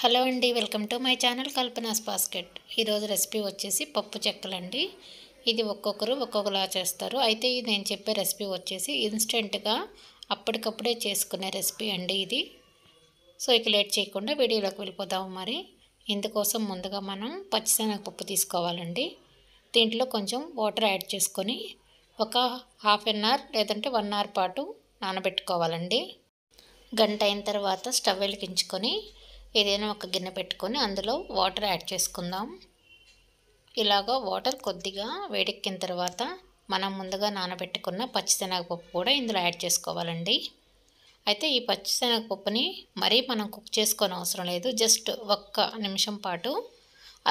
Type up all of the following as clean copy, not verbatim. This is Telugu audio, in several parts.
హలో అండి, welcome to my channel Kalpana's basket. ఈరోజు రెసిపీ వచ్చేసి పప్పు చెక్కలండి. ఇది ఒక్కొక్కరు ఒక్కొక్కలా చేస్తారు. అయితే నేను చెప్పే రెసిపీ వచ్చేసి ఇన్స్టెంట్గా అప్పటికప్పుడే చేసుకునే రెసిపీ అండి ఇది. సో ఇక లేట్ చేయకుండా వీడియోలోకి వెళ్ళిపోదాము. మరి ఇందుకోసం ముందుగా మనం పచ్చిశనగపప్పు తీసుకోవాలండి. దీంట్లో కొంచెం వాటర్ యాడ్ చేసుకొని ఒక హాఫ్ అన్ అవర్ లేదంటే 1 అవర్ పాటు నానబెట్టుకోవాలండి. గంట అయిన తర్వాత స్టవ్ వెలిగించుకొని ఏదైనా ఒక గిన్నె పెట్టుకొని అందులో వాటర్ యాడ్ చేసుకుందాం. ఇలాగా వాటర్ కొద్దిగా వేడెక్కిన తర్వాత మనం ముందుగా నానబెట్టుకున్న పచ్చిశనగపప్పు కూడా ఇందులో యాడ్ చేసుకోవాలండి. అయితే ఈ పచ్చిశనగపప్పుని మరీ మనం కుక్ చేసుకొని అవసరం లేదు. జస్ట్ 1 నిమిషం పాటు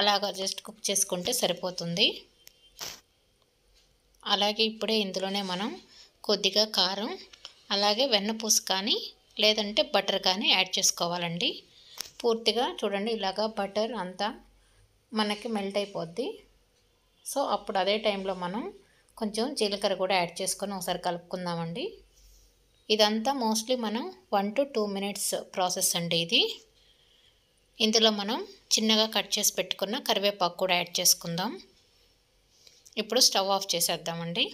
అలాగా జస్ట్ కుక్ చేసుకుంటే సరిపోతుంది. అలాగే ఇప్పుడే ఇందులోనే మనం కొద్దిగా కారం, అలాగే వెన్నపూస కానీ లేదంటే బటర్ కానీ యాడ్ చేసుకోవాలండి. పూర్తిగా చూడండి, ఇలాగా బటర్ అంతా మనకి మెల్ట్ అయిపోద్ది. సో అప్పుడు అదే టైంలో మనం కొంచెం జీలకర్ర కూడా యాడ్ చేసుకొని ఒకసారి కలుపుకుందామండి. ఇదంతా మోస్ట్లీ మనం 1 to 2 minutes ప్రాసెస్ అండి ఇది. ఇందులో మనం చిన్నగా కట్ చేసి పెట్టుకున్న కరివేపాకు కూడా యాడ్ చేసుకుందాం. ఇప్పుడు స్టవ్ ఆఫ్ చేసేద్దామండి.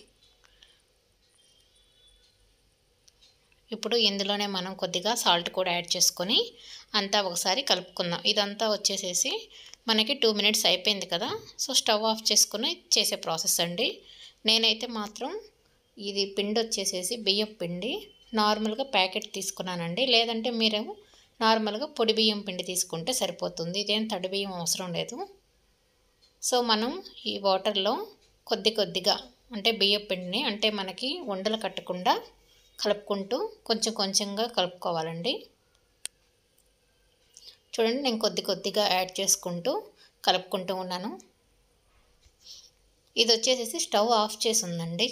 ఇప్పుడు ఇందులోనే మనం కొద్దిగా సాల్ట్ కూడా యాడ్ చేసుకొని అంతా ఒకసారి కలుపుకుందాం. ఇదంతా వచ్చేసేసి మనకి 2 minutes అయిపోయింది కదా. సో స్టవ్ ఆఫ్ చేసుకుని చేసే ప్రాసెస్ అండి. నేనైతే మాత్రం ఇది పిండి వచ్చేసేసి బియ్యం పిండి నార్మల్గా ప్యాకెట్ తీసుకున్నానండి. లేదంటే మీరు నార్మల్గా పొడి బియ్యం పిండి తీసుకుంటే సరిపోతుంది. ఇదేం తడి బియ్యం అవసరం లేదు. సో మనం ఈ వాటర్లో కొద్దిగా అంటే బియ్యం పిండిని అంటే మనకి ఉండలు కట్టకుండా కలుపుకుంటూ కొంచెంగా కలుపుకోవాలండి. చూడండి, నేను కొద్దిగా యాడ్ చేసుకుంటూ కలుపుకుంటూ ఉన్నాను. ఇది వచ్చేసేసి స్టవ్ ఆఫ్ చేసి ఉందండి.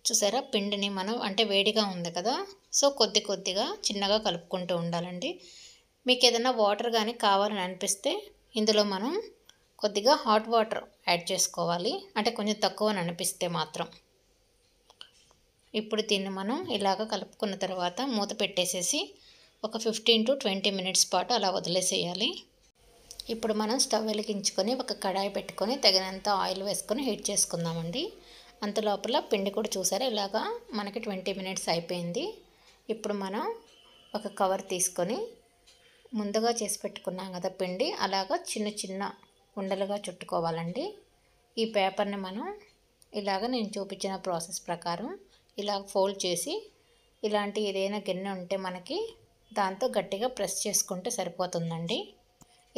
చూసారా, పిండిని మనం అంటే వేడిగా ఉంది కదా. సో కొద్దిగా చిన్నగా కలుపుకుంటూ ఉండాలండి. మీకు ఏదైనా వాటర్ కానీ కావాలని అనిపిస్తే ఇందులో మనం కొద్దిగా హాట్ వాటర్ యాడ్ చేసుకోవాలి. అంటే కొంచెం తక్కువ అని అనిపిస్తే మాత్రం. ఇప్పుడు దీన్ని మనం ఇలాగ కలుపుకున్న తర్వాత మూత పెట్టేసేసి ఒక 15 to 20 minutes పాటు అలా వదిలేసేయాలి. ఇప్పుడు మనం స్టవ్ వెలిగించుకొని ఒక కడాయి పెట్టుకొని తగినంత ఆయిల్ వేసుకొని హీట్ చేసుకుందామండి. అంత లోపల పిండి కూడా చూసారా, ఇలాగా మనకి 20 minutes అయిపోయింది. ఇప్పుడు మనం ఒక కవర్ తీసుకొని ముందుగా చేసి పెట్టుకున్నాం కదా పిండి, అలాగా చిన్న ఉండలుగా చుట్టుకోవాలండి. ఈ పేపర్ని మనం ఇలాగ నేను చూపించిన ప్రాసెస్ ప్రకారం ఇలా ఫోల్డ్ చేసి ఇలాంటి ఏదైనా గిన్నె ఉంటే మనకి దాంతో గట్టిగా ప్రెస్ చేసుకుంటే సరిపోతుందండి.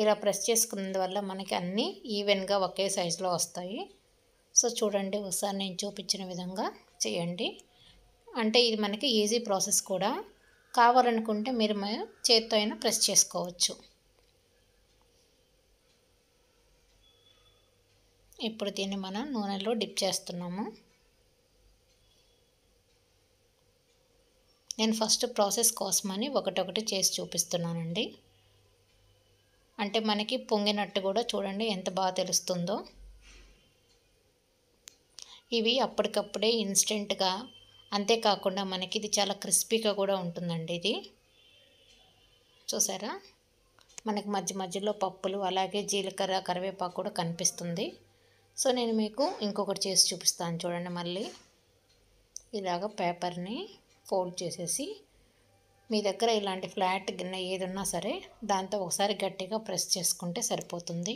ఇలా ప్రెస్ చేసుకున్నందువల్ల మనకి అన్నీ ఈవెన్గా ఒకే సైజులో వస్తాయి. సో చూడండి, ఒకసారి నేను చూపించిన విధంగా చేయండి. అంటే ఇది మనకి ఈజీ ప్రాసెస్ కూడా. కావాలనుకుంటే మీరు చేత్తో అయినా ప్రెస్ చేసుకోవచ్చు. ఇప్పుడు దీన్ని మనం నూనెలో డిప్ చేస్తున్నాము. నేను ఫస్ట్ ప్రాసెస్ కోసమని ఒకటొకటి చేసి చూపిస్తున్నానండి. అంటే మనకి పొంగినట్టు కూడా చూడండి ఎంత బాగా తెలుస్తుందో. ఇవి అప్పటికప్పుడే ఇన్స్టెంట్గా, అంతేకాకుండా మనకి ఇది చాలా క్రిస్పీగా కూడా ఉంటుందండి. ఇది చూసారా, మనకి మధ్యలో పప్పులు అలాగే జీలకర్ర కరివేపాకు కూడా కనిపిస్తుంది. సో నేను మీకు ఇంకొకటి చేసి చూపిస్తాను చూడండి. మళ్ళీ ఇలాగ పేపర్ని ఫోల్డ్ చేసేసి మీ దగ్గర ఇలాంటి ఫ్లాట్ గిన్నె ఏది ఉన్నా సరే దాంతో ఒకసారి గట్టిగా ప్రెస్ చేసుకుంటే సరిపోతుంది.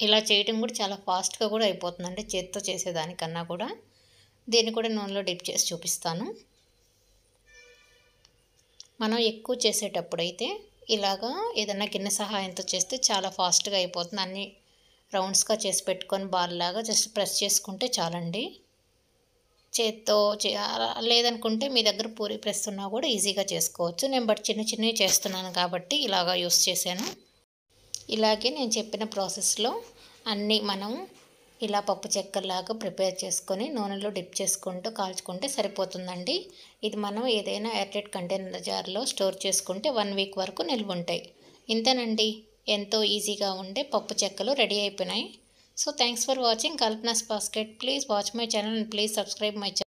ఇలా చేయడం కూడా చాలా ఫాస్ట్గా కూడా అయిపోతుందండి చేత్తో చేసేదానికన్నా కూడా. దీన్ని కూడా నూనెలో డిప్ చేసి చూపిస్తాను. మనం ఎక్కువ చేసేటప్పుడు అయితే ఇలాగా ఏదైనా గిన్నె సహాయంతో చేస్తే చాలా ఫాస్ట్గా అయిపోతుంది. అన్నీ రౌండ్స్గా చేసి పెట్టుకొని బాల్ లాగా జస్ట్ ప్రెస్ చేసుకుంటే చాలండి. చేత్తో లేదనుకుంటే మీ దగ్గర పూరి ప్రెస్ ఉన్నా కూడా ఈజీగా చేసుకోవచ్చు. నేను బట్ చిన్నవి చేస్తున్నాను కాబట్టి ఇలాగా యూస్ చేశాను. ఇలాగే నేను చెప్పిన ప్రాసెస్లో అన్నీ మనం ఇలా పప్పు చెక్కలాగా ప్రిపేర్ చేసుకొని నూనెలో డిప్ చేసుకుంటూ కాల్చుకుంటే సరిపోతుందండి. ఇది మనం ఏదైనా ఎయిర్టైట్ కంటైనర్ జార్లో స్టోర్ చేసుకుంటే 1 week వరకు నిల్వ ఉంటాయి. ఇంతేనండి, ఎంతో ఈజీగా ఉండే పప్పు చెక్కలు రెడీ అయిపోయినాయి. So thanks for watching Kalpana's Basket. Please watch my channel and please subscribe my channel.